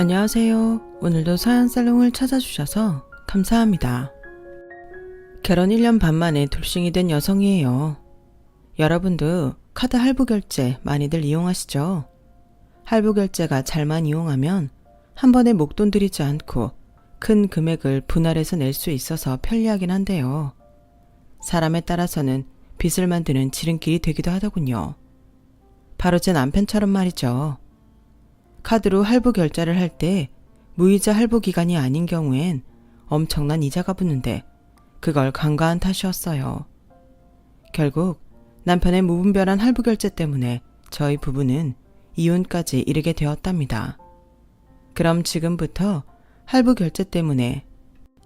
안녕하세요. 오늘도 서연살롱을 찾아주셔서 감사합니다. 결혼 1년 반 만에 돌싱이 된 여성이에요. 여러분도 카드 할부 결제 많이들 이용하시죠? 할부 결제가 잘만 이용하면 한 번에 목돈 들이지 않고 큰 금액을 분할해서 낼 수 있어서 편리하긴 한데요. 사람에 따라서는 빚을 만드는 지름길이 되기도 하더군요. 바로 제 남편처럼 말이죠. 카드로 할부 결제를 할 때 무이자 할부 기간이 아닌 경우엔 엄청난 이자가 붙는데 그걸 간과한 탓이었어요. 결국 남편의 무분별한 할부 결제 때문에 저희 부부는 이혼까지 이르게 되었답니다. 그럼 지금부터 할부 결제 때문에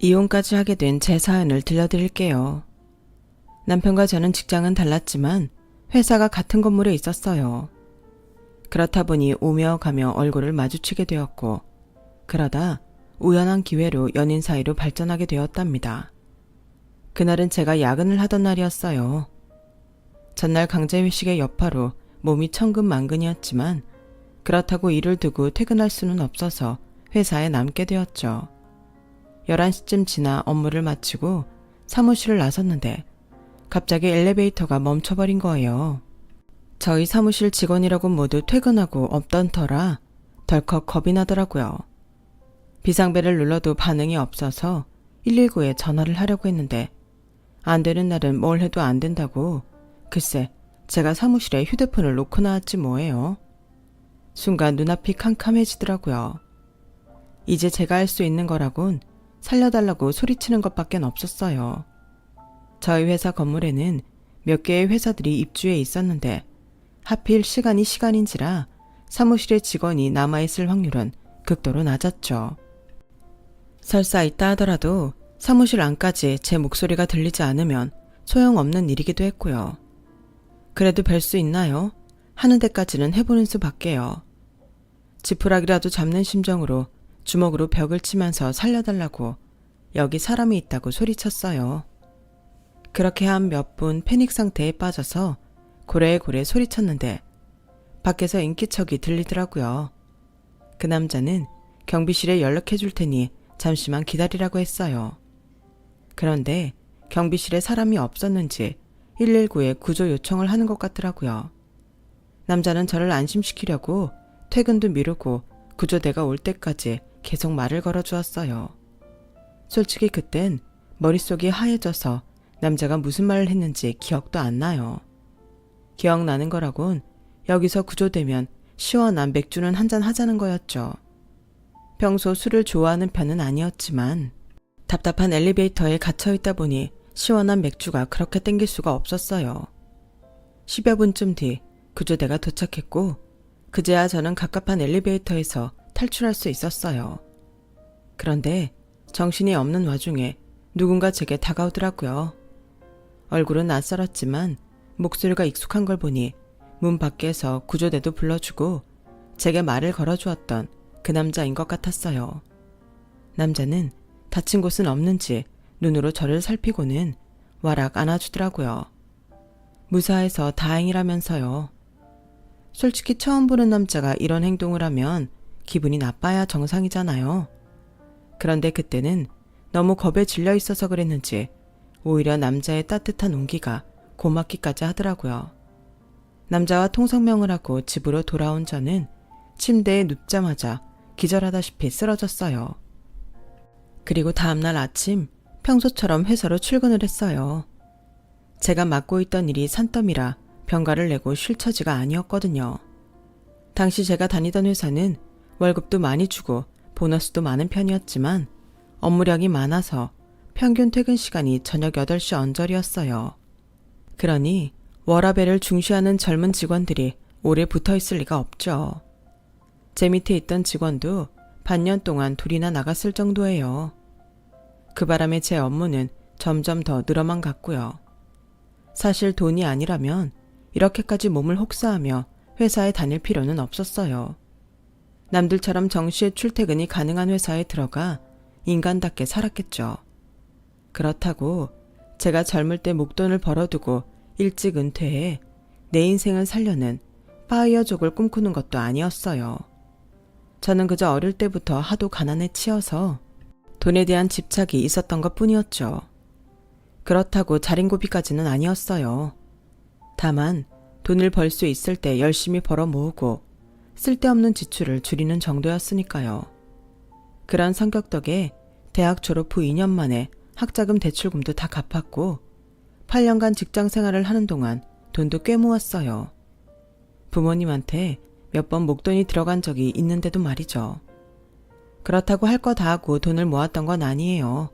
이혼까지 하게 된 제 사연을 들려드릴게요. 남편과 저는 직장은 달랐지만 회사가 같은 건물에 있었어요. 그렇다 보니 오며 가며 얼굴을 마주치게 되었고 그러다 우연한 기회로 연인 사이로 발전하게 되었답니다. 그날은 제가 야근을 하던 날이었어요. 전날 강제회식의 여파로 몸이 천근만근이었지만 그렇다고 일을 두고 퇴근할 수는 없어서 회사에 남게 되었죠. 11시쯤 지나 업무를 마치고 사무실을 나섰는데 갑자기 엘리베이터가 멈춰버린 거예요. 저희 사무실 직원이라고 모두 퇴근하고 없던 터라 덜컥 겁이 나더라고요. 비상벨을 눌러도 반응이 없어서 119에 전화를 하려고 했는데 안 되는 날은 뭘 해도 안 된다고 글쎄 제가 사무실에 휴대폰을 놓고 나왔지 뭐예요. 순간 눈앞이 캄캄해지더라고요. 이제 제가 할 수 있는 거라곤 살려달라고 소리치는 것밖엔 없었어요. 저희 회사 건물에는 몇 개의 회사들이 입주해 있었는데 하필 시간인지라 사무실에 직원이 남아있을 확률은 극도로 낮았죠. 설사 있다 하더라도 사무실 안까지 제 목소리가 들리지 않으면 소용없는 일이기도 했고요. 그래도 뵐 수 있나요? 하는 데까지는 해보는 수밖에요. 지푸라기라도 잡는 심정으로 주먹으로 벽을 치면서 살려달라고 여기 사람이 있다고 소리쳤어요. 그렇게 한 몇 분 패닉 상태에 빠져서 고래고래 소리쳤는데 밖에서 인기척이 들리더라고요. 그 남자는 경비실에 연락해 줄 테니 잠시만 기다리라고 했어요. 그런데 경비실에 사람이 없었는지 119에 구조 요청을 하는 것 같더라고요. 남자는 저를 안심시키려고 퇴근도 미루고 구조대가 올 때까지 계속 말을 걸어주었어요. 솔직히 그땐 머릿속이 하얘져서 남자가 무슨 말을 했는지 기억도 안 나요. 기억나는 거라곤 여기서 구조되면 시원한 맥주는 한잔 하자는 거였죠. 평소 술을 좋아하는 편은 아니었지만 답답한 엘리베이터에 갇혀있다 보니 시원한 맥주가 그렇게 땡길 수가 없었어요. 10여 분쯤 뒤 구조대가 도착했고 그제야 저는 갑갑한 엘리베이터에서 탈출할 수 있었어요. 그런데 정신이 없는 와중에 누군가 제게 다가오더라고요. 얼굴은 낯설었지만 목소리가 익숙한 걸 보니 문 밖에서 구조대도 불러주고 제게 말을 걸어주었던 그 남자인 것 같았어요. 남자는 다친 곳은 없는지 눈으로 저를 살피고는 와락 안아주더라고요. 무사해서 다행이라면서요. 솔직히 처음 보는 남자가 이런 행동을 하면 기분이 나빠야 정상이잖아요. 그런데 그때는 너무 겁에 질려 있어서 그랬는지 오히려 남자의 따뜻한 온기가 고맙기까지 하더라고요. 남자와 통성명을 하고 집으로 돌아온 저는 침대에 눕자마자 기절하다시피 쓰러졌어요. 그리고 다음날 아침 평소처럼 회사로 출근을 했어요. 제가 맡고 있던 일이 산더미라 병가를 내고 쉴 처지가 아니었거든요. 당시 제가 다니던 회사는 월급도 많이 주고 보너스도 많은 편이었지만 업무량이 많아서 평균 퇴근 시간이 저녁 8시 언저리였어요. 그러니 워라밸을 중시하는 젊은 직원들이 오래 붙어있을 리가 없죠. 제 밑에 있던 직원도 반년 동안 둘이나 나갔을 정도예요. 그 바람에 제 업무는 점점 더 늘어만 갔고요. 사실 돈이 아니라면 이렇게까지 몸을 혹사하며 회사에 다닐 필요는 없었어요. 남들처럼 정시에 출퇴근이 가능한 회사에 들어가 인간답게 살았겠죠. 그렇다고 제가 젊을 때 목돈을 벌어두고 일찍 은퇴해 내 인생을 살려는 파이어족을 꿈꾸는 것도 아니었어요. 저는 그저 어릴 때부터 하도 가난에 치여서 돈에 대한 집착이 있었던 것 뿐이었죠. 그렇다고 자린고비까지는 아니었어요. 다만 돈을 벌 수 있을 때 열심히 벌어 모으고 쓸데없는 지출을 줄이는 정도였으니까요. 그런 성격 덕에 대학 졸업 후 2년 만에 학자금 대출금도 다 갚았고 8년간 직장 생활을 하는 동안 돈도 꽤 모았어요. 부모님한테 몇 번 목돈이 들어간 적이 있는데도 말이죠. 그렇다고 할 거 다 하고 돈을 모았던 건 아니에요.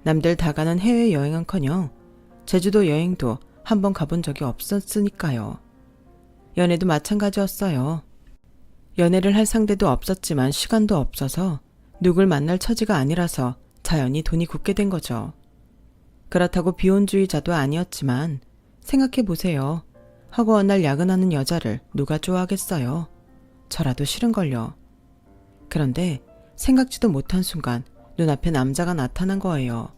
남들 다 가는 해외여행은커녕 제주도 여행도 한 번 가본 적이 없었으니까요. 연애도 마찬가지였어요. 연애를 할 상대도 없었지만 시간도 없어서 누굴 만날 처지가 아니라서 자연히 돈이 굳게 된 거죠. 그렇다고 비혼주의자도 아니었지만 생각해보세요. 허구한 날 야근하는 여자를 누가 좋아하겠어요. 저라도 싫은걸요. 그런데 생각지도 못한 순간 눈앞에 남자가 나타난 거예요.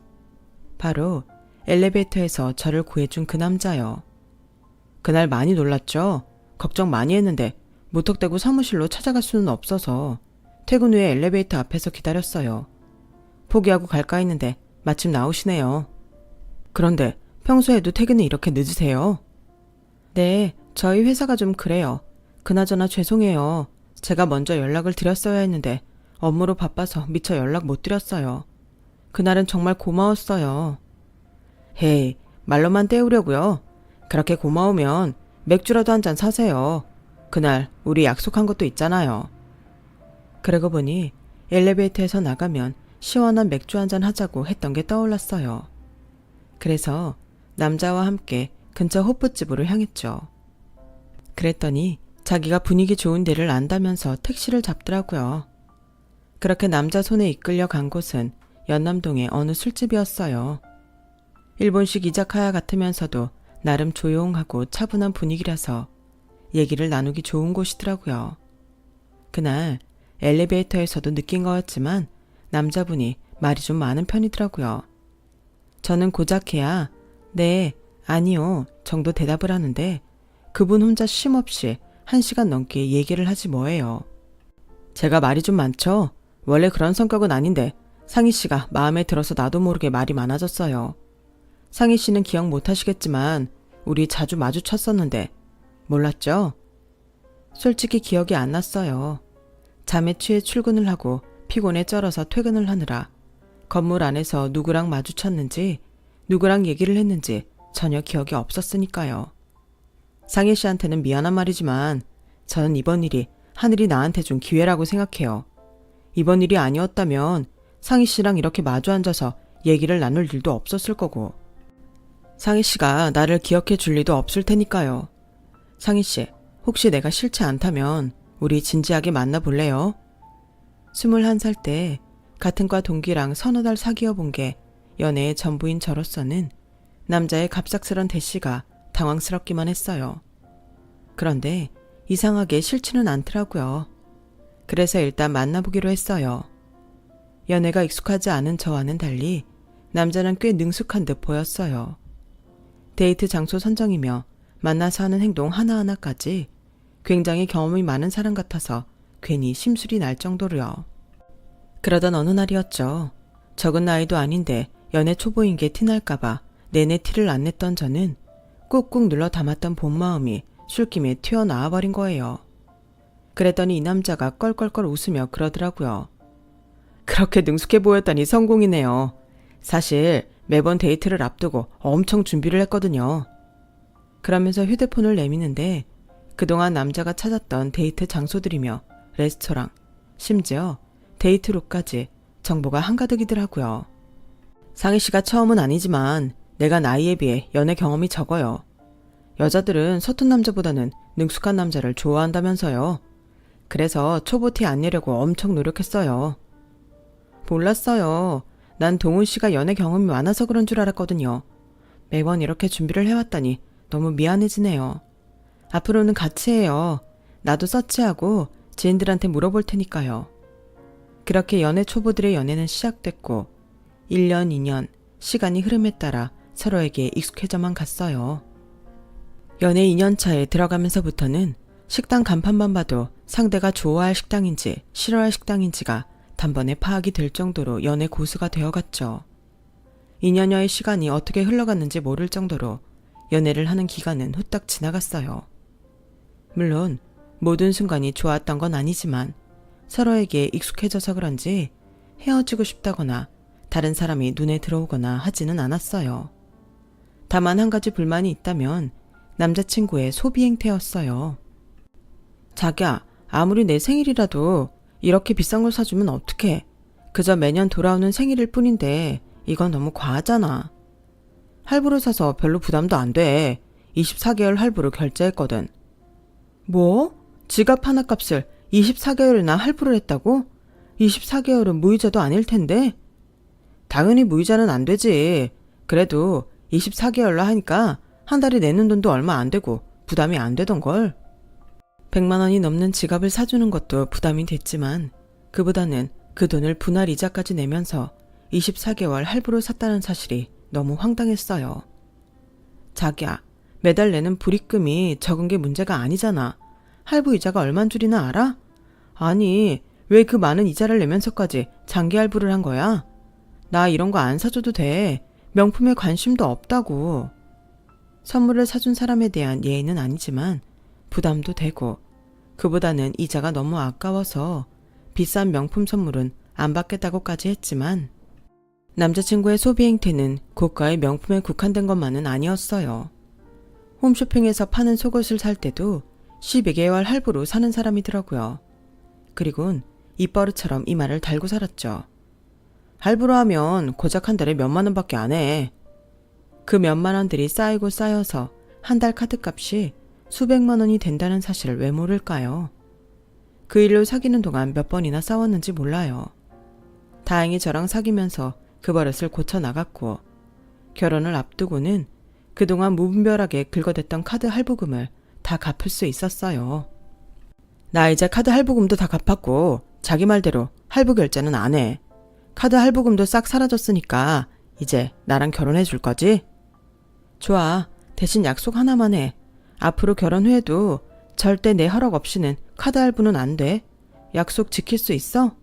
바로 엘리베이터에서 저를 구해준 그 남자요. 그날 많이 놀랐죠? 걱정 많이 했는데 무턱대고 사무실로 찾아갈 수는 없어서 퇴근 후에 엘리베이터 앞에서 기다렸어요. 포기하고 갈까 했는데 마침 나오시네요. 그런데 평소에도 퇴근이 이렇게 늦으세요? 네, 저희 회사가 좀 그래요. 그나저나 죄송해요. 제가 먼저 연락을 드렸어야 했는데 업무로 바빠서 미처 연락 못 드렸어요. 그날은 정말 고마웠어요. 헤이, 말로만 때우려고요. 그렇게 고마우면 맥주라도 한 잔 사세요. 그날 우리 약속한 것도 있잖아요. 그러고 보니 엘리베이터에서 나가면 시원한 맥주 한 잔 하자고 했던 게 떠올랐어요. 그래서 남자와 함께 근처 호프집으로 향했죠. 그랬더니 자기가 분위기 좋은 데를 안다면서 택시를 잡더라고요. 그렇게 남자 손에 이끌려 간 곳은 연남동의 어느 술집이었어요. 일본식 이자카야 같으면서도 나름 조용하고 차분한 분위기라서 얘기를 나누기 좋은 곳이더라고요. 그날 엘리베이터에서도 느낀 거였지만 남자분이 말이 좀 많은 편이더라고요. 저는 고작해야 네, 아니요 정도 대답을 하는데 그분 혼자 쉼없이 1시간 넘게 얘기를 하지 뭐예요. 제가 말이 좀 많죠? 원래 그런 성격은 아닌데 상희 씨가 마음에 들어서 나도 모르게 말이 많아졌어요. 상희 씨는 기억 못 하시겠지만 우리 자주 마주쳤었는데 몰랐죠? 솔직히 기억이 안 났어요. 잠에 취해 출근을 하고 피곤에 쩔어서 퇴근을 하느라 건물 안에서 누구랑 마주쳤는지 누구랑 얘기를 했는지 전혀 기억이 없었으니까요. 상희 씨한테는 미안한 말이지만 저는 이번 일이 하늘이 나한테 준 기회라고 생각해요. 이번 일이 아니었다면 상희 씨랑 이렇게 마주 앉아서 얘기를 나눌 일도 없었을 거고 상희 씨가 나를 기억해 줄 리도 없을 테니까요. 상희 씨, 혹시 내가 싫지 않다면 우리 진지하게 만나볼래요? 21살 때 같은 과 동기랑 서너 달 사귀어 본 게 연애의 전부인 저로서는 남자의 갑작스런 대시가 당황스럽기만 했어요. 그런데 이상하게 싫지는 않더라고요. 그래서 일단 만나보기로 했어요. 연애가 익숙하지 않은 저와는 달리 남자는 꽤 능숙한 듯 보였어요. 데이트 장소 선정이며 만나서 하는 행동 하나하나까지 굉장히 경험이 많은 사람 같아서 괜히 심술이 날 정도로요. 그러던 어느 날이었죠. 적은 나이도 아닌데 연애 초보인 게 티날까봐 내내 티를 안 냈던 저는 꾹꾹 눌러 담았던 본마음이 술김에 튀어나와버린 거예요. 그랬더니 이 남자가 껄껄껄 웃으며 그러더라고요. 그렇게 능숙해 보였더니 성공이네요. 사실 매번 데이트를 앞두고 엄청 준비를 했거든요. 그러면서 휴대폰을 내미는데 그동안 남자가 찾았던 데이트 장소들이며 레스토랑, 심지어 데이트룩까지 정보가 한가득이더라고요. 상희 씨가 처음은 아니지만 내가 나이에 비해 연애 경험이 적어요. 여자들은 서툰 남자보다는 능숙한 남자를 좋아한다면서요. 그래서 초보 티 안 내려고 엄청 노력했어요. 몰랐어요. 난 동훈 씨가 연애 경험이 많아서 그런 줄 알았거든요. 매번 이렇게 준비를 해왔다니 너무 미안해지네요. 앞으로는 같이 해요. 나도 서치하고 지인들한테 물어볼 테니까요. 그렇게 연애 초보들의 연애는 시작됐고 1년, 2년 시간이 흐름에 따라 서로에게 익숙해져만 갔어요. 연애 2년 차에 들어가면서부터는 식당 간판만 봐도 상대가 좋아할 식당인지 싫어할 식당인지가 단번에 파악이 될 정도로 연애 고수가 되어갔죠. 2년여의 시간이 어떻게 흘러갔는지 모를 정도로 연애를 하는 기간은 후딱 지나갔어요. 물론 모든 순간이 좋았던 건 아니지만 서로에게 익숙해져서 그런지 헤어지고 싶다거나 다른 사람이 눈에 들어오거나 하지는 않았어요. 다만 한 가지 불만이 있다면 남자친구의 소비 행태였어요. 자기야, 아무리 내 생일이라도 이렇게 비싼 걸 사주면 어떡해. 그저 매년 돌아오는 생일일 뿐인데 이건 너무 과하잖아. 할부로 사서 별로 부담도 안 돼. 24개월 할부로 결제했거든. 뭐? 지갑 하나 값을 24개월이나 할부를 했다고? 24개월은 무이자도 아닐 텐데? 당연히 무이자는 안 되지. 그래도 24개월로 하니까 한 달에 내는 돈도 얼마 안 되고 부담이 안 되던걸. 100만 원이 넘는 지갑을 사주는 것도 부담이 됐지만 그보다는 그 돈을 분할 이자까지 내면서 24개월 할부로 샀다는 사실이 너무 황당했어요. 자기야, 매달 내는 불입금이 적은 게 문제가 아니잖아. 할부 이자가 얼만 줄이나 알아? 아니, 왜 그 많은 이자를 내면서까지 장기 할부를 한 거야? 나 이런 거 안 사줘도 돼. 명품에 관심도 없다고. 선물을 사준 사람에 대한 예의는 아니지만 부담도 되고 그보다는 이자가 너무 아까워서 비싼 명품 선물은 안 받겠다고까지 했지만 남자친구의 소비 행태는 고가의 명품에 국한된 것만은 아니었어요. 홈쇼핑에서 파는 속옷을 살 때도 12개월 할부로 사는 사람이더라고요. 그리곤 입버릇처럼 이 말을 달고 살았죠. 할부로 하면 고작 한 달에 몇만 원밖에 안 해. 그 몇만 원들이 쌓이고 쌓여서 한 달 카드값이 수백만 원이 된다는 사실을 왜 모를까요? 그 일로 사귀는 동안 몇 번이나 싸웠는지 몰라요. 다행히 저랑 사귀면서 그 버릇을 고쳐나갔고 결혼을 앞두고는 그동안 무분별하게 긁어댔던 카드 할부금을 다 갚을 수 있었어요. 나 이제 카드 할부금도 다 갚았고 자기 말대로 할부 결제는 안 해. 카드 할부금도 싹 사라졌으니까 이제 나랑 결혼해 줄 거지? 좋아. 대신 약속 하나만 해. 앞으로 결혼 후에도 절대 내 허락 없이는 카드 할부는 안 돼. 약속 지킬 수 있어?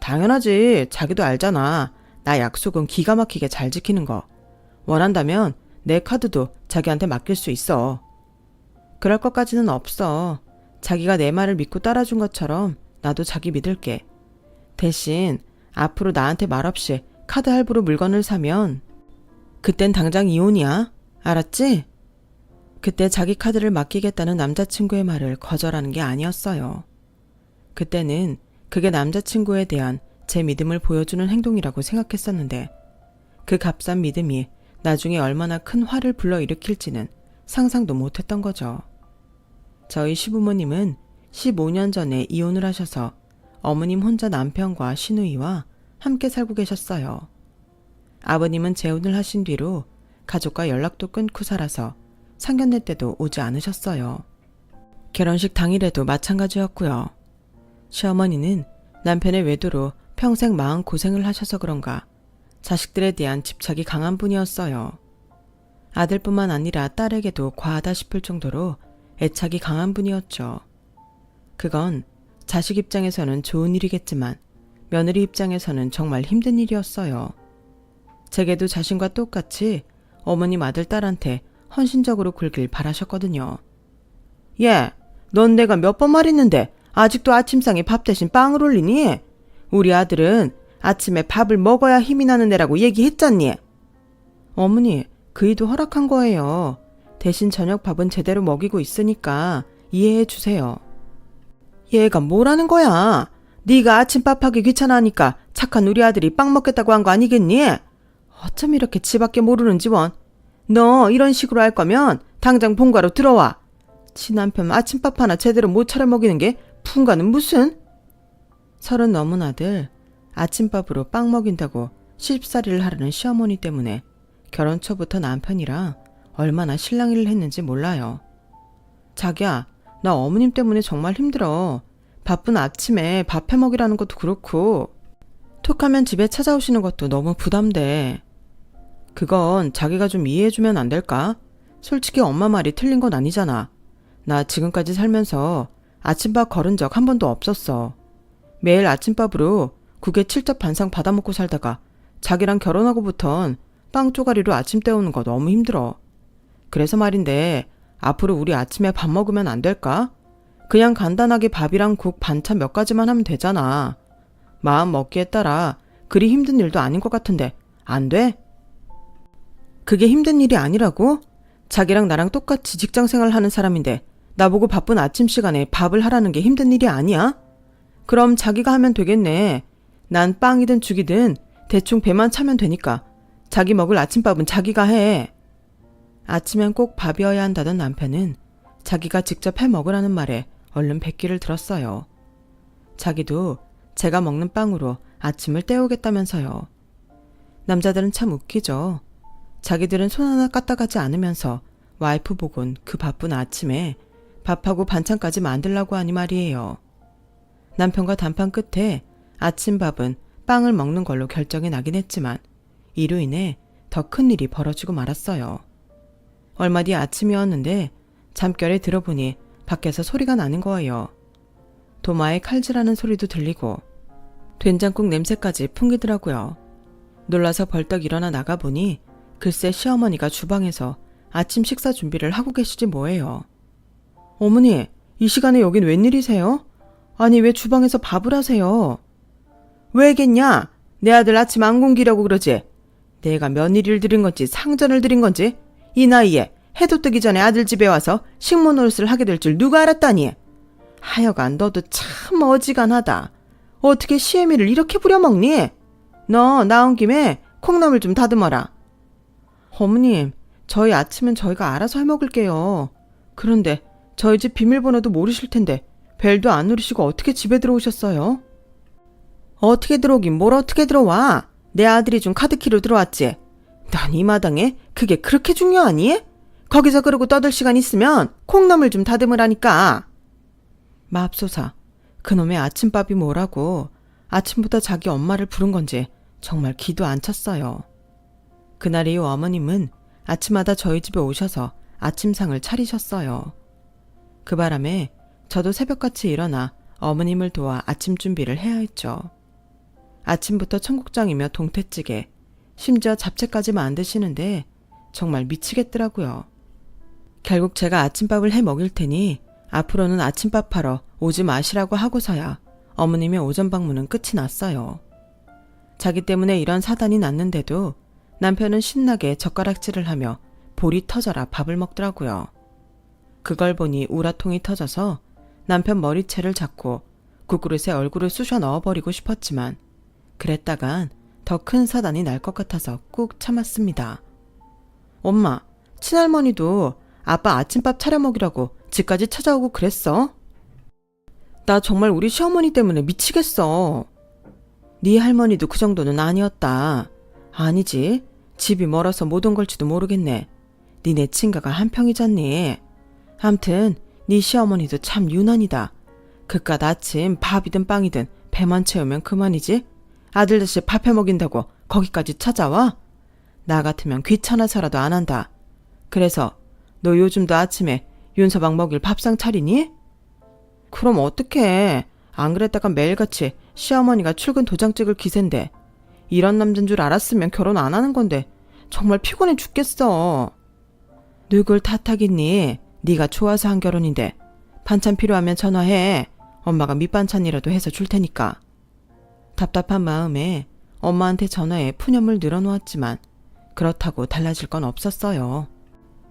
당연하지. 자기도 알잖아. 나 약속은 기가 막히게 잘 지키는 거. 원한다면 내 카드도 자기한테 맡길 수 있어. 그럴 것까지는 없어. 자기가 내 말을 믿고 따라준 것처럼 나도 자기 믿을게. 대신 앞으로 나한테 말없이 카드 할부로 물건을 사면 그땐 당장 이혼이야. 알았지? 그때 자기 카드를 맡기겠다는 남자친구의 말을 거절하는 게 아니었어요. 그때는 그게 남자친구에 대한 제 믿음을 보여주는 행동이라고 생각했었는데 그 값싼 믿음이 나중에 얼마나 큰 화를 불러일으킬지는 상상도 못했던 거죠. 저희 시부모님은 15년 전에 이혼을 하셔서 어머님 혼자 남편과 시누이와 함께 살고 계셨어요. 아버님은 재혼을 하신 뒤로 가족과 연락도 끊고 살아서 상견례 때도 오지 않으셨어요. 결혼식 당일에도 마찬가지였고요. 시어머니는 남편의 외도로 평생 마음고생을 하셔서 그런가 자식들에 대한 집착이 강한 분이었어요. 아들뿐만 아니라 딸에게도 과하다 싶을 정도로 애착이 강한 분이었죠. 그건 자식 입장에서는 좋은 일이겠지만 며느리 입장에서는 정말 힘든 일이었어요. 제게도 자신과 똑같이 어머님 아들 딸한테 헌신적으로 굴길 바라셨거든요. 예, 넌 내가 몇 번 말했는데 아직도 아침상에 밥 대신 빵을 올리니? 우리 아들은 아침에 밥을 먹어야 힘이 나는 애라고 얘기했잖니? 어머니, 그이도 허락한 거예요. 대신 저녁 밥은 제대로 먹이고 있으니까 이해해 주세요. 얘가 뭐라는 거야? 네가 아침밥하기 귀찮아하니까 착한 우리 아들이 빵 먹겠다고 한 거 아니겠니? 어쩜 이렇게 지밖에 모르는지 원. 너 이런 식으로 할 거면 당장 본가로 들어와. 지 남편 아침밥 하나 제대로 못 차려 먹이는 게 풍가는 무슨? 30 넘은 아들 아침밥으로 빵 먹인다고 시집살이를 하려는 시어머니 때문에 결혼 초부터 남편이랑 얼마나 실랑이를 했는지 몰라요. 자기야, 나 어머님 때문에 정말 힘들어. 바쁜 아침에 밥 해 먹이라는 것도 그렇고 톡하면 집에 찾아오시는 것도 너무 부담돼. 그건 자기가 좀 이해해주면 안 될까? 솔직히 엄마 말이 틀린 건 아니잖아. 나 지금까지 살면서 아침밥 거른 적 한 번도 없었어. 매일 아침밥으로 국에 7첩 반상 받아먹고 살다가 자기랑 결혼하고부턴 빵 쪼가리로 아침 때우는 거 너무 힘들어. 그래서 말인데 앞으로 우리 아침에 밥 먹으면 안 될까? 그냥 간단하게 밥이랑 국 반찬 몇 가지만 하면 되잖아. 마음 먹기에 따라 그리 힘든 일도 아닌 것 같은데 안 돼? 그게 힘든 일이 아니라고? 자기랑 나랑 똑같이 직장생활 하는 사람인데 나보고 바쁜 아침 시간에 밥을 하라는 게 힘든 일이 아니야? 그럼 자기가 하면 되겠네. 난 빵이든 죽이든 대충 배만 차면 되니까 자기 먹을 아침밥은 자기가 해. 아침엔 꼭 밥이어야 한다던 남편은 자기가 직접 해 먹으라는 말에 얼른 뱉기를 들었어요. 자기도 제가 먹는 빵으로 아침을 때우겠다면서요. 남자들은 참 웃기죠. 자기들은 손 하나 까딱하지 않으면서 와이프 보곤 그 바쁜 아침에 밥하고 반찬까지 만들라고 하니 말이에요. 남편과談判끝에 아침밥은 빵을 먹는 걸로 결정이 나긴 했지만 이로 인해 더 큰 일이 벌어지고 말았어요. 얼마 뒤 아침이었는데 잠결에 들어보니 밖에서 소리가 나는 거예요. 도마에 칼질하는 소리도 들리고 된장국 냄새까지 풍기더라고요. 놀라서 벌떡 일어나 나가보니 글쎄 시어머니가 주방에서 아침 식사 준비를 하고 계시지 뭐예요. 어머니, 이 시간에 여긴 웬일이세요? 아니 왜 주방에서 밥을 하세요? 왜겠냐? 내 아들 아침 안 굶기려고 그러지? 내가 며느리를 들인 건지 상전을 들인 건지 이 나이에 해도 뜨기 전에 아들 집에 와서 식모 노릇을 하게 될 줄 누가 알았다니? 하여간 너도 참 어지간하다. 어떻게 시애미를 이렇게 부려먹니? 너 나온 김에 콩나물 좀 다듬어라. 어머님, 저희 아침은 저희가 알아서 해먹을게요. 그런데 저희 집 비밀번호도 모르실 텐데 벨도 안 누르시고 어떻게 집에 들어오셨어요? 어떻게 들어오긴 뭘 어떻게 들어와? 내 아들이 준 카드키로 들어왔지. 난 이 마당에 그게 그렇게 중요하니? 거기서 그러고 떠들 시간 있으면 콩나물 좀 다듬으라니까. 맙소사, 그놈의 아침밥이 뭐라고 아침부터 자기 엄마를 부른 건지 정말 기도 안 찼어요. 그날 이후 어머님은 아침마다 저희 집에 오셔서 아침상을 차리셨어요. 그 바람에 저도 새벽같이 일어나 어머님을 도와 아침 준비를 해야 했죠. 아침부터 청국장이며 동태찌개, 심지어 잡채까지 만드시는데 정말 미치겠더라고요. 결국 제가 아침밥을 해 먹일 테니 앞으로는 아침밥 하러 오지 마시라고 하고서야 어머님의 오전 방문은 끝이 났어요. 자기 때문에 이런 사단이 났는데도 남편은 신나게 젓가락질을 하며 볼이 터져라 밥을 먹더라고요. 그걸 보니 우라통이 터져서 남편 머리채를 잡고 국그릇에 얼굴을 쑤셔 넣어버리고 싶었지만 그랬다간 더 큰 사단이 날 것 같아서 꾹 참았습니다. 엄마, 친할머니도 아빠 아침밥 차려 먹이라고 집까지 찾아오고 그랬어? 나 정말 우리 시어머니 때문에 미치겠어. 네 할머니도 그 정도는 아니었다. 아니지, 집이 멀어서 못 온 걸지도 모르겠네. 니네 친가가 한평이잖니. 암튼 네 시어머니도 참 유난이다. 그깟 아침 밥이든 빵이든 배만 채우면 그만이지. 아들 대신 밥 해 먹인다고 거기까지 찾아와? 나 같으면 귀찮아서라도 안 한다. 그래서 너 요즘도 아침에 윤서방 먹일 밥상 차리니? 그럼 어떡해. 안 그랬다간 매일같이 시어머니가 출근 도장 찍을 기세인데 이런 남잔 줄 알았으면 결혼 안 하는 건데 정말 피곤해 죽겠어. 누굴 탓하겠니? 네가 좋아서 한 결혼인데 반찬 필요하면 전화해. 엄마가 밑반찬이라도 해서 줄 테니까. 답답한 마음에 엄마한테 전화해 푸념을 늘어놓았지만 그렇다고 달라질 건 없었어요.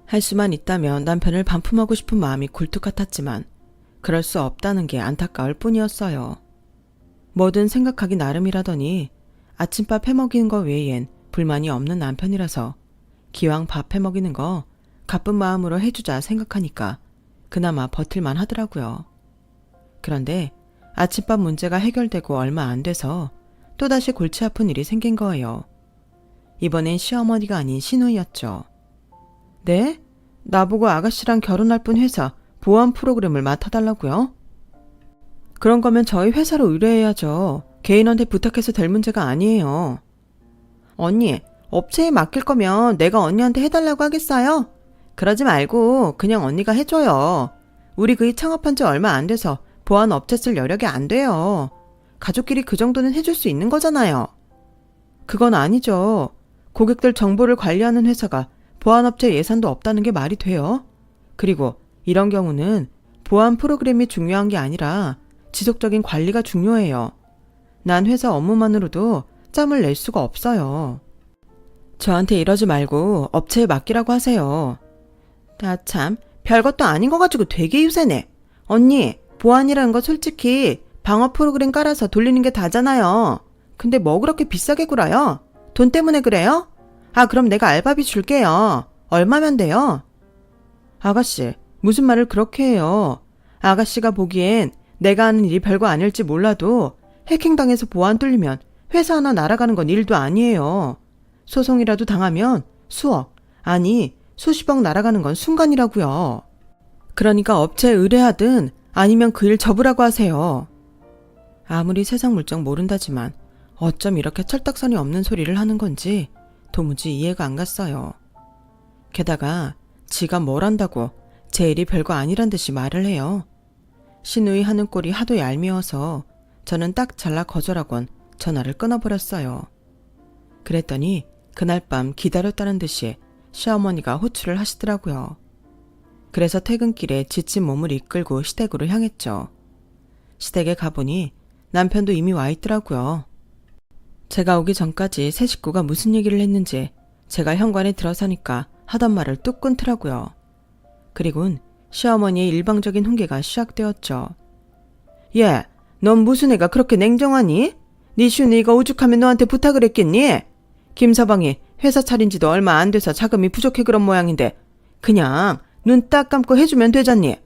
할 수만 있다면 남편을 반품하고 싶은 마음이 굴뚝 같았지만 그럴 수 없다는 게 안타까울 뿐이었어요. 뭐든 생각하기 나름이라더니 아침밥 해먹이는 거 외엔 불만이 없는 남편이라서 기왕 밥 해먹이는 거 가쁜 마음으로 해주자 생각하니까 그나마 버틸만 하더라고요. 그런데 아침밥 문제가 해결되고 얼마 안 돼서 또다시 골치 아픈 일이 생긴 거예요. 이번엔 시어머니가 아닌 시누이였죠. 네? 나보고 아가씨랑 결혼할 분 회사 보안 프로그램을 맡아달라고요? 그런 거면 저희 회사로 의뢰해야죠. 개인한테 부탁해서 될 문제가 아니에요. 언니, 업체에 맡길 거면 내가 언니한테 해달라고 하겠어요? 그러지 말고 그냥 언니가 해줘요. 우리 그이 창업한 지 얼마 안 돼서 보안 업체 쓸 여력이 안 돼요. 가족끼리 그 정도는 해줄 수 있는 거잖아요. 그건 아니죠. 고객들 정보를 관리하는 회사가 보안업체 예산도 없다는 게 말이 돼요? 그리고 이런 경우는 보안 프로그램이 중요한 게 아니라 지속적인 관리가 중요해요. 난 회사 업무만으로도 짬을 낼 수가 없어요. 저한테 이러지 말고 업체에 맡기라고 하세요. 나 참 별것도 아닌 거 가지고 되게 유세네. 언니, 보안이라는 거 솔직히 방어 프로그램 깔아서 돌리는 게 다잖아요. 근데 뭐 그렇게 비싸게 굴어요? 돈 때문에 그래요? 아, 그럼 내가 알바비 줄게요. 얼마면 돼요? 아가씨, 무슨 말을 그렇게 해요. 아가씨가 보기엔 내가 하는 일이 별거 아닐지 몰라도 해킹당해서 보안 뚫리면 회사 하나 날아가는 건 일도 아니에요. 소송이라도 당하면 수억, 아니 수십억 날아가는 건 순간이라고요. 그러니까 업체에 의뢰하든 아니면 그 일 접으라고 하세요. 아무리 세상 물정 모른다지만 어쩜 이렇게 철딱선이 없는 소리를 하는 건지 도무지 이해가 안 갔어요. 게다가 지가 뭘 안다고 제 일이 별거 아니란 듯이 말을 해요. 시누이 하는 꼴이 하도 얄미워서 저는 딱 잘라 거절하곤 전화를 끊어버렸어요. 그랬더니 그날 밤 기다렸다는 듯이 시어머니가 호출을 하시더라고요. 그래서 퇴근길에 지친 몸을 이끌고 시댁으로 향했죠. 시댁에 가보니 남편도 이미 와 있더라고요. 제가 오기 전까지 새 식구가 무슨 얘기를 했는지 제가 현관에 들어서니까 하던 말을 뚝 끊더라고요. 그리곤 시어머니의 일방적인 훈계가 시작되었죠. 얘, 넌 무슨 애가 그렇게 냉정하니? 네 시누이가 오죽하면 너한테 부탁을 했겠니? 김서방이 회사 차린 지도 얼마 안 돼서 자금이 부족해 그런 모양인데 그냥 눈 딱 감고 해주면 되잖니.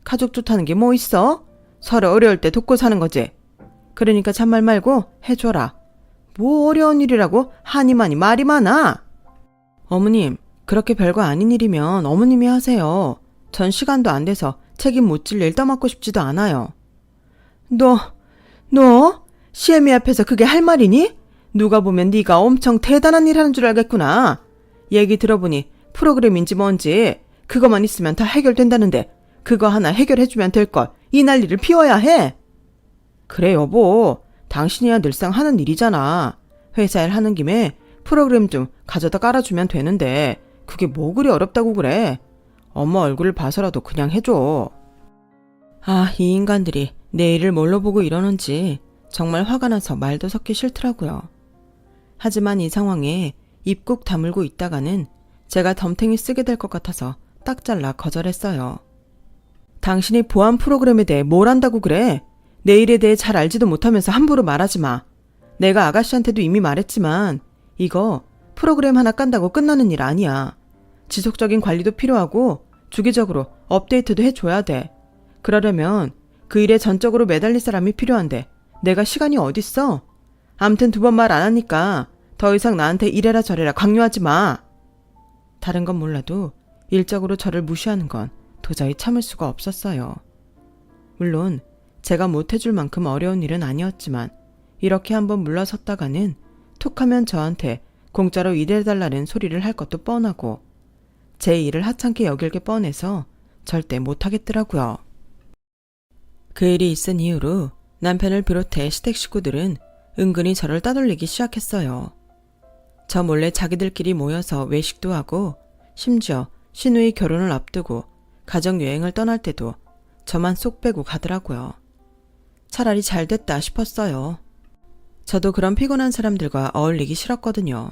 가족 좋다는 게 뭐 있어? 서로 어려울 때 돕고 사는 거지. 그러니까 잔말 말고 해줘라. 뭐 어려운 일이라고 하니 많이 말이 많아. 어머님, 그렇게 별거 아닌 일이면 어머님이 하세요. 전 시간도 안 돼서 책임 못 질 일 떠맡고 싶지도 않아요. 너 시애미 앞에서 그게 할 말이니? 누가 보면 네가 엄청 대단한 일 하는 줄 알겠구나. 얘기 들어보니 프로그램인지 뭔지 그거만 있으면 다 해결된다는데 그거 하나 해결해주면 될걸 이 난리를 피워야 해. 그래 여보, 당신이야 늘상 하는 일이잖아. 회사 일 하는 김에 프로그램 좀 가져다 깔아주면 되는데 그게 뭐 그리 어렵다고 그래. 엄마 얼굴을 봐서라도 그냥 해줘. 아, 이 인간들이 내 일을 뭘로 보고 이러는지 정말 화가 나서 말도 섞기 싫더라고요. 하지만 이 상황에 입 꾹 다물고 있다가는 제가 덤탱이 쓰게 될 것 같아서 딱 잘라 거절했어요. 당신이 보안 프로그램에 대해 뭘 안다고 그래? 내 일에 대해 잘 알지도 못하면서 함부로 말하지 마. 내가 아가씨한테도 이미 말했지만 이거 프로그램 하나 깐다고 끝나는 일 아니야. 지속적인 관리도 필요하고 주기적으로 업데이트도 해줘야 돼. 그러려면 그 일에 전적으로 매달릴 사람이 필요한데 내가 시간이 어딨어? 암튼 2번 말 안 하니까 더 이상 나한테 이래라 저래라 강요하지 마. 다른 건 몰라도 일적으로 저를 무시하는 건 도저히 참을 수가 없었어요. 물론 제가 못해줄 만큼 어려운 일은 아니었지만 이렇게 한번 물러섰다가는 툭하면 저한테 공짜로 일해달라는 소리를 할 것도 뻔하고 제 일을 하찮게 여길 게 뻔해서 절대 못하겠더라고요. 그 일이 있은 이후로 남편을 비롯해 시댁 식구들은 은근히 저를 따돌리기 시작했어요. 저 몰래 자기들끼리 모여서 외식도 하고 심지어 시누이 결혼을 앞두고 가정여행을 떠날 때도 저만 쏙 빼고 가더라고요. 차라리 잘 됐다 싶었어요. 저도 그런 피곤한 사람들과 어울리기 싫었거든요.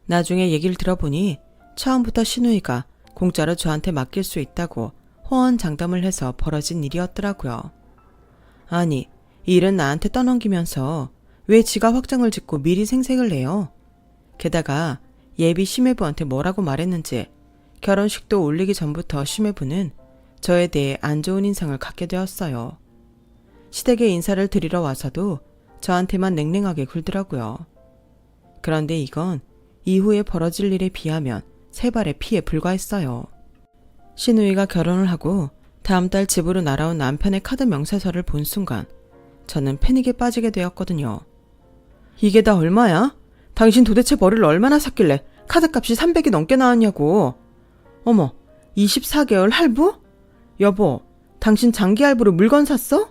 나중에 얘기를 들어보니 처음부터 시누이가 공짜로 저한테 맡길 수 있다고 호언장담을 해서 벌어진 일이었더라고요. 아니, 일은 나한테 떠넘기면서 왜 지가 확정을 짓고 미리 생색을 내요? 게다가 예비 심해부한테 뭐라고 말했는지 결혼식도 올리기 전부터 심해부는 저에 대해 안 좋은 인상을 갖게 되었어요. 시댁에 인사를 드리러 와서도 저한테만 냉랭하게 굴더라고요. 그런데 이건 이후에 벌어질 일에 비하면 3발의 피에 불과했어요. 시누이가 결혼을 하고 다음 달 집으로 날아온 남편의 카드 명세서를 본 순간 저는 패닉에 빠지게 되었거든요. 이게 다 얼마야? 당신 도대체 뭐를 얼마나 샀길래 카드값이 300이 넘게 나왔냐고. 어머, 24개월 할부? 여보, 당신 장기 할부로 물건 샀어?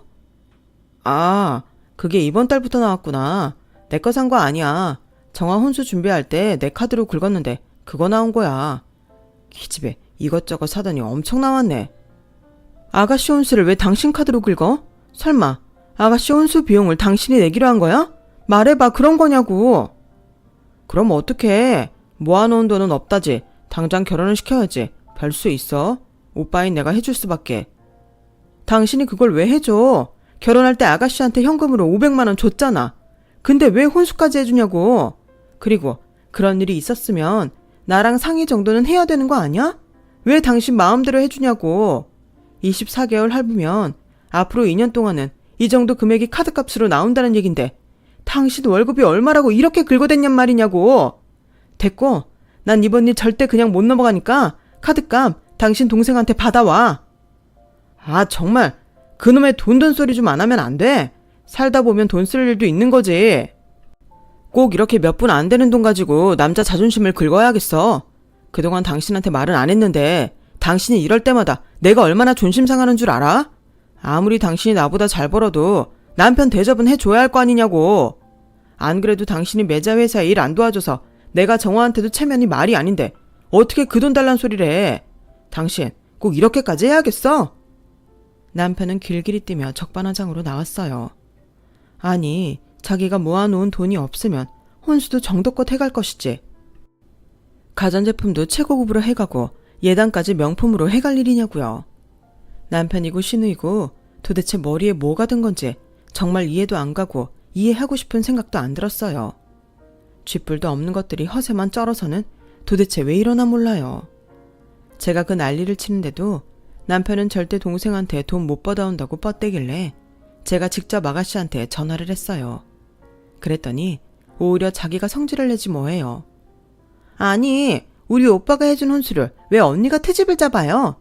아, 그게 이번 달부터 나왔구나. 내 거 산 거 아니야. 정화 혼수 준비할 때 내 카드로 긁었는데 그거 나온 거야. 기집애 이것저것 사더니 엄청 나왔네. 아가씨 혼수를 왜 당신 카드로 긁어? 설마 아가씨 혼수 비용을 당신이 내기로 한 거야? 말해봐, 그런 거냐고. 그럼 어떡해. 모아놓은 돈은 없다지. 당장 결혼을 시켜야지. 별 수 있어? 오빠인 내가 해줄 수밖에. 당신이 그걸 왜 해줘? 결혼할 때 아가씨한테 현금으로 500만 원 줬잖아. 근데 왜 혼수까지 해주냐고. 그리고 그런 일이 있었으면 나랑 상의 정도는 해야 되는 거 아니야? 왜 당신 마음대로 해주냐고. 24개월 할부면 앞으로 2년 동안은 이 정도 금액이 카드값으로 나온다는 얘긴데 당신 월급이 얼마라고 이렇게 긁어댔냔 말이냐고. 됐고, 난 이번 일 절대 그냥 못 넘어가니까 카드값 당신 동생한테 받아와. 아, 정말 그놈의 돈 소리 좀 안 하면 안 돼? 살다 보면 돈 쓸 일도 있는 거지. 꼭 이렇게 몇 분 안 되는 돈 가지고 남자 자존심을 긁어야겠어. 그동안 당신한테 말은 안 했는데 당신이 이럴 때마다 내가 얼마나 존심 상하는 줄 알아? 아무리 당신이 나보다 잘 벌어도 남편 대접은 해줘야 할 거 아니냐고. 안 그래도 당신이 매자 회사에 일 안 도와줘서 내가 정화한테도 체면이 말이 아닌데 어떻게 그 돈 달란 소리를 해. 당신 꼭 이렇게까지 해야겠어? 남편은 길길이 뛰며 적반하장으로 나왔어요. 아니, 자기가 모아놓은 돈이 없으면 혼수도 정도껏 해갈 것이지. 가전제품도 최고급으로 해가고 예단까지 명품으로 해갈 일이냐고요. 남편이고 시누이고 도대체 머리에 뭐가 든 건지 정말 이해도 안 가고 이해하고 싶은 생각도 안 들었어요. 쥐뿔도 없는 것들이 허세만 쩔어서는 도대체 왜 이러나 몰라요. 제가 그 난리를 치는데도 남편은 절대 동생한테 돈 못 받아온다고 뻗대길래 제가 직접 아가씨한테 전화를 했어요. 그랬더니 오히려 자기가 성질을 내지 뭐해요. 아니, 우리 오빠가 해준 혼수를 왜 언니가 트집을 잡아요?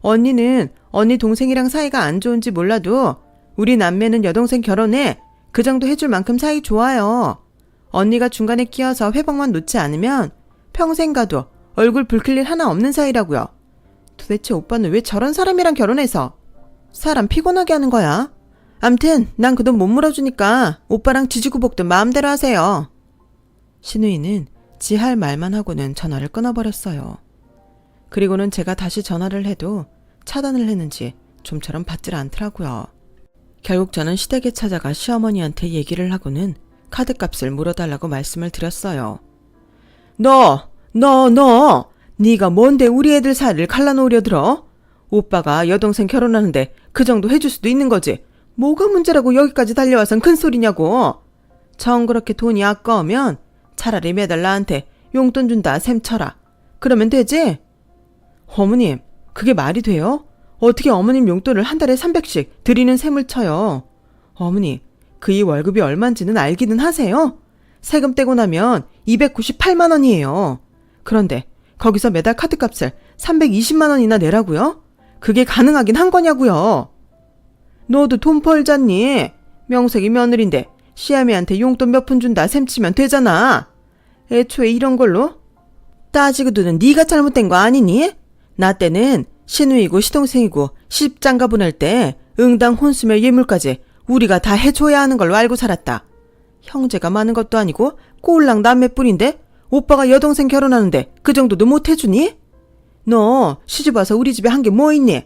언니는 언니 동생이랑 사이가 안 좋은지 몰라도 우리 남매는 여동생 결혼해. 그 정도 해줄 만큼 사이 좋아요. 언니가 중간에 끼어서 회복만 놓지 않으면 평생 가도 얼굴 붉힐 일 하나 없는 사이라고요. 도대체 오빠는 왜 저런 사람이랑 결혼해서 사람 피곤하게 하는 거야? 암튼 난 그 돈 못 물어주니까 오빠랑 지지고 볶든 마음대로 하세요. 신우이는 지 할 말만 하고는 전화를 끊어버렸어요. 그리고는 제가 다시 전화를 해도 차단을 했는지 좀처럼 받질 않더라고요. 결국 저는 시댁에 찾아가 시어머니한테 얘기를 하고는 카드값을 물어달라고 말씀을 드렸어요. 네가 뭔데 우리 애들 사이를 갈라놓으려 들어? 오빠가 여동생 결혼하는데 그 정도 해줄 수도 있는 거지. 뭐가 문제라고 여기까지 달려와선 큰 소리냐고. 정 그렇게 돈이 아까우면 차라리 매달 나한테 용돈 준다 셈 쳐라. 그러면 되지? 어머님, 그게 말이 돼요? 어떻게 어머님 용돈을 한 달에 300씩 드리는 셈을 쳐요. 어머니, 그이 월급이 얼만지는 알기는 하세요? 세금 떼고 나면 298만 원이에요. 그런데 거기서 매달 카드값을 320만 원이나 내라고요? 그게 가능하긴 한 거냐고요. 너도 돈 벌잖니? 명색이 며느린데 시아미한테 용돈 몇 푼 준다 셈치면 되잖아. 애초에 이런 걸로? 따지고도는 네가 잘못된 거 아니니? 나 때는 시누이고 시동생이고 시집장가 보낼 때 응당 혼수며 예물까지 우리가 다 해줘야 하는 걸로 알고 살았다. 형제가 많은 것도 아니고 꼴랑 남매뿐인데 오빠가 여동생 결혼하는데 그 정도도 못 해주니? 너 시집와서 우리 집에 한 게 뭐 있니?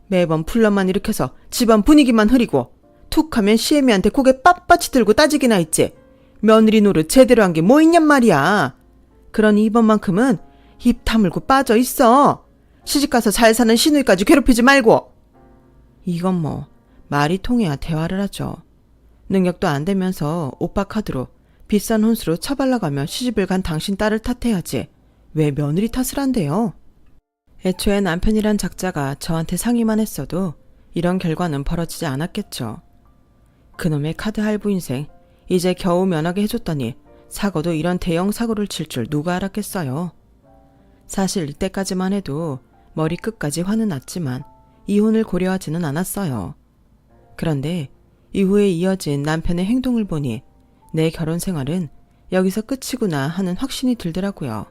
매번 풀러만 일으켜서 집안 분위기만 흐리고 툭하면 시애미한테 고개 빳빳이 들고 따지기나 있지. 며느리 노릇 제대로 한 게 뭐 있냔 말이야. 그러니 이번만큼은 입 다물고 빠져 있어. 시집가서 잘 사는 시누이까지 괴롭히지 말고. 이건 뭐 말이 통해야 대화를 하죠. 능력도 안 되면서 오빠 카드로 비싼 혼수로 처발라가며 시집을 간 당신 딸을 탓해야지. 왜 며느리 탓을 한대요? 애초에 남편이란 작자가 저한테 상의만 했어도 이런 결과는 벌어지지 않았겠죠. 그놈의 카드 할부 인생 이제 겨우 면하게 해줬더니 사고도 이런 대형 사고를 칠 줄 누가 알았겠어요. 사실 이때까지만 해도 머리 끝까지 화는 났지만 이혼을 고려하지는 않았어요. 그런데 이후에 이어진 남편의 행동을 보니 내 결혼 생활은 여기서 끝이구나 하는 확신이 들더라고요.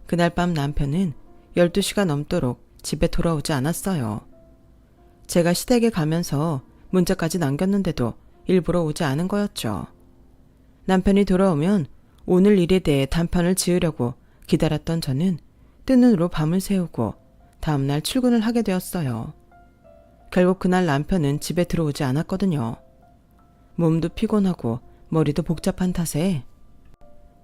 그날 밤 남편은 12시가 넘도록 집에 돌아오지 않았어요. 제가 시댁에 가면서 문자까지 남겼는데도 일부러 오지 않은 거였죠. 남편이 돌아오면 오늘 일에 대해 단편을 지으려고 기다렸던 저는 뜬 눈으로 밤을 새우고 다음날 출근을 하게 되었어요. 결국 그날 남편은 집에 들어오지 않았거든요. 몸도 피곤하고 머리도 복잡한 탓에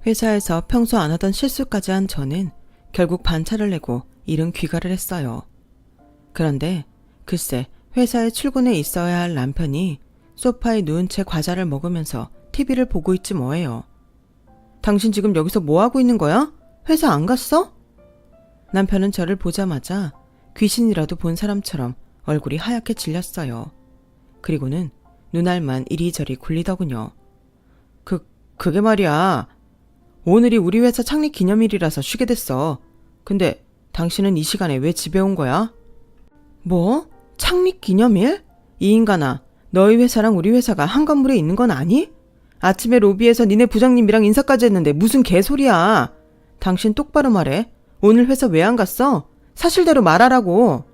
회사에서 평소 안 하던 실수까지 한 저는 결국 반차를 내고 이른 귀가를 했어요. 그런데 글쎄 회사에 출근해 있어야 할 남편이 소파에 누운 채 과자를 먹으면서 TV를 보고 있지 뭐예요. 당신 지금 여기서 뭐 하고 있는 거야? 회사 안 갔어? 남편은 저를 보자마자 귀신이라도 본 사람처럼 얼굴이 하얗게 질렸어요. 그리고는 눈알만 이리저리 굴리더군요. 그게 말이야. 오늘이 우리 회사 창립 기념일이라서 쉬게 됐어. 근데 당신은 이 시간에 왜 집에 온 거야? 뭐? 창립 기념일? 이 인간아, 너희 회사랑 우리 회사가 한 건물에 있는 건 아니? 아침에 로비에서 니네 부장님이랑 인사까지 했는데 무슨 개소리야. 당신 똑바로 말해. 오늘 회사 왜 안 갔어? 사실대로 말하라고.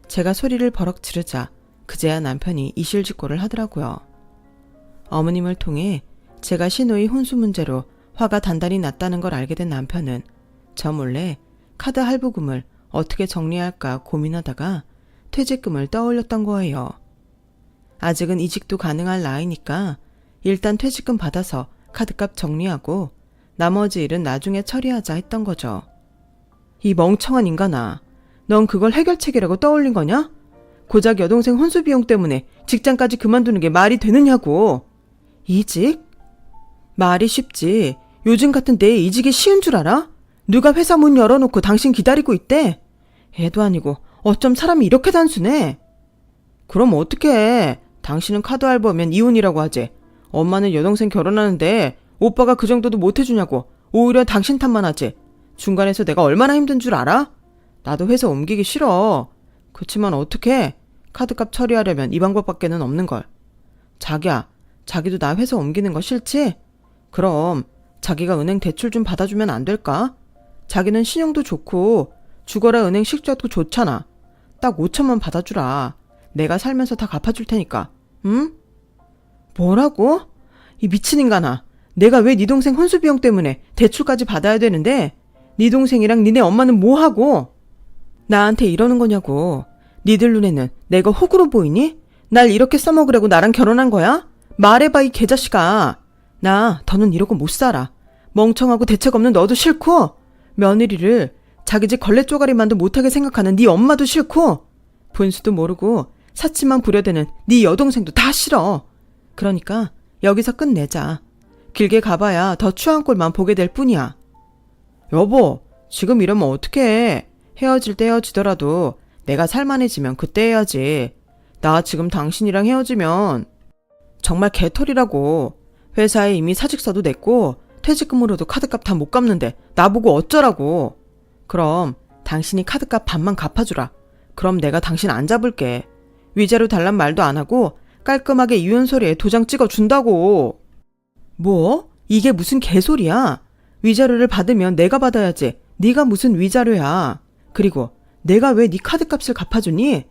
제가 소리를 버럭 지르자 그제야 남편이 이실직고를 하더라고요. 어머님을 통해 제가 시누이 혼수 문제로 화가 단단히 났다는 걸 알게 된 남편은 저 몰래 카드 할부금을 어떻게 정리할까 고민하다가 퇴직금을 떠올렸던 거예요. 아직은 이직도 가능할 나이니까 일단 퇴직금 받아서 카드값 정리하고 나머지 일은 나중에 처리하자 했던 거죠. 이 멍청한 인간아, 넌 그걸 해결책이라고 떠올린 거냐? 고작 여동생 혼수 비용 때문에 직장까지 그만두는 게 말이 되느냐고. 이직? 말이 쉽지. 요즘 같은 때에 이직이 쉬운 줄 알아? 누가 회사 문 열어놓고 당신 기다리고 있대? 애도 아니고 어쩜 사람이 이렇게 단순해? 그럼 어떡해. 당신은 카드 알바면 이혼이라고 하지. 엄마는 여동생 결혼하는데 오빠가 그 정도도 못해주냐고 오히려 당신 탓만 하지. 중간에서 내가 얼마나 힘든 줄 알아? 나도 회사 옮기기 싫어. 그치만 어떡해. 카드값 처리하려면 이 방법밖에는 없는걸. 자기야, 자기도 나 회사 옮기는 거 싫지? 그럼 자기가 은행 대출 좀 받아주면 안 될까? 자기는 신용도 좋고 죽어라 은행 실적도 좋잖아. 딱 5천만 받아주라. 내가 살면서 다 갚아줄 테니까. 응? 뭐라고? 이 미친 인간아. 내가 왜 네 동생 혼수 비용 때문에 대출까지 받아야 되는데 네 동생이랑 니네 엄마는 뭐하고? 나한테 이러는 거냐고. 니들 눈에는 내가 호구로 보이니? 날 이렇게 써먹으려고 나랑 결혼한 거야? 말해봐 이 개자식아. 나 더는 이러고 못 살아. 멍청하고 대책 없는 너도 싫고 며느리를 자기 집 걸레 쪼가리만도 못하게 생각하는 네 엄마도 싫고 분수도 모르고 사치만 부려대는 네 여동생도 다 싫어. 그러니까 여기서 끝내자. 길게 가봐야 더 추한 꼴만 보게 될 뿐이야. 여보, 지금 이러면 어떡해. 헤어질 때 헤어지더라도 내가 살만해지면 그때 해야지. 나 지금 당신이랑 헤어지면 정말 개털이라고. 회사에 이미 사직서도 냈고 퇴직금으로도 카드값 다 못 갚는데 나보고 어쩌라고. 그럼 당신이 카드값 반만 갚아주라. 그럼 내가 당신 안 잡을게. 위자료 달란 말도 안 하고 깔끔하게 이혼서류에 도장 찍어준다고. 뭐? 이게 무슨 개소리야. 위자료를 받으면 내가 받아야지. 네가 무슨 위자료야. 그리고 내가 왜 네 카드값을 갚아주니?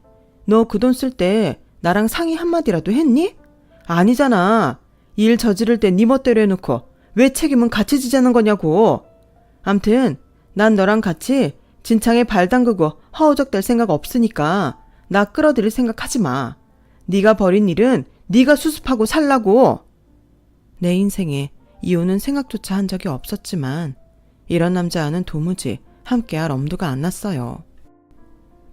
너 그 돈 쓸 때 나랑 상의 한마디라도 했니? 아니잖아. 일 저지를 때 네 멋대로 해놓고 왜 책임은 같이 지자는 거냐고. 암튼 난 너랑 같이 진창에 발 담그고 허우적댈 생각 없으니까 나 끌어들일 생각 하지 마. 네가 벌인 일은 네가 수습하고 살라고. 내 인생에 이혼은 생각조차 한 적이 없었지만 이런 남자와는 도무지 함께할 엄두가 안 났어요.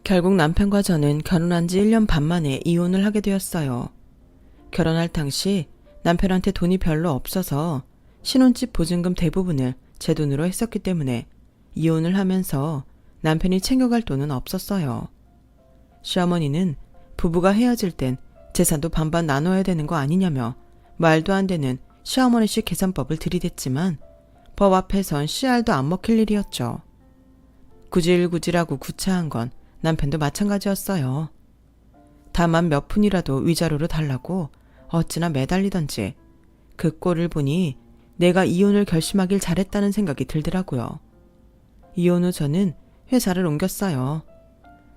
결국 남편과 저는 결혼한 지 1년 반 만에 이혼을 하게 되었어요. 결혼할 당시 남편한테 돈이 별로 없어서 신혼집 보증금 대부분을 제 돈으로 했었기 때문에 이혼을 하면서 남편이 챙겨갈 돈은 없었어요. 시어머니는 부부가 헤어질 땐 재산도 반반 나눠야 되는 거 아니냐며 말도 안 되는 시어머니식 계산법을 들이댔지만 법 앞에선 씨알도 안 먹힐 일이었죠. 구질구질하고 구차한 건 남편도 마찬가지였어요. 다만 몇 푼이라도 위자료로 달라고 어찌나 매달리던지 그 꼴을 보니 내가 이혼을 결심하길 잘했다는 생각이 들더라고요. 이혼 후 저는 회사를 옮겼어요.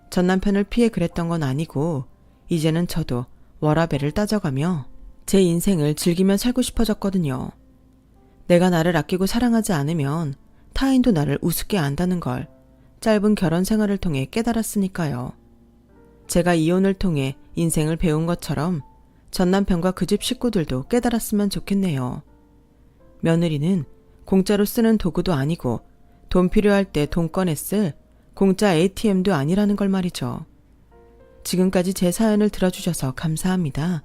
전 남편을 피해 그랬던 건 아니고 이제는 저도 워라밸을 따져가며 제 인생을 즐기며 살고 싶어졌거든요. 내가 나를 아끼고 사랑하지 않으면 타인도 나를 우습게 안다는 걸 짧은 결혼 생활을 통해 깨달았으니까요. 제가 이혼을 통해 인생을 배운 것처럼 전 남편과 그 집 식구들도 깨달았으면 좋겠네요. 며느리는 공짜로 쓰는 도구도 아니고 돈 필요할 때 돈 꺼내 쓸 공짜 ATM도 아니라는 걸 말이죠. 지금까지 제 사연을 들어주셔서 감사합니다.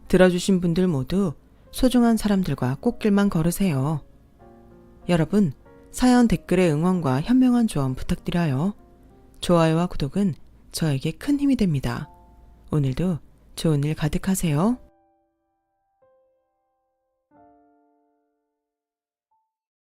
들어주신 분들 모두 소중한 사람들과 꽃길만 걸으세요. 여러분, 사연 댓글에 응원과 현명한 조언 부탁드려요. 좋아요와 구독은 저에게 큰 힘이 됩니다. 오늘도 좋은 일 가득하세요.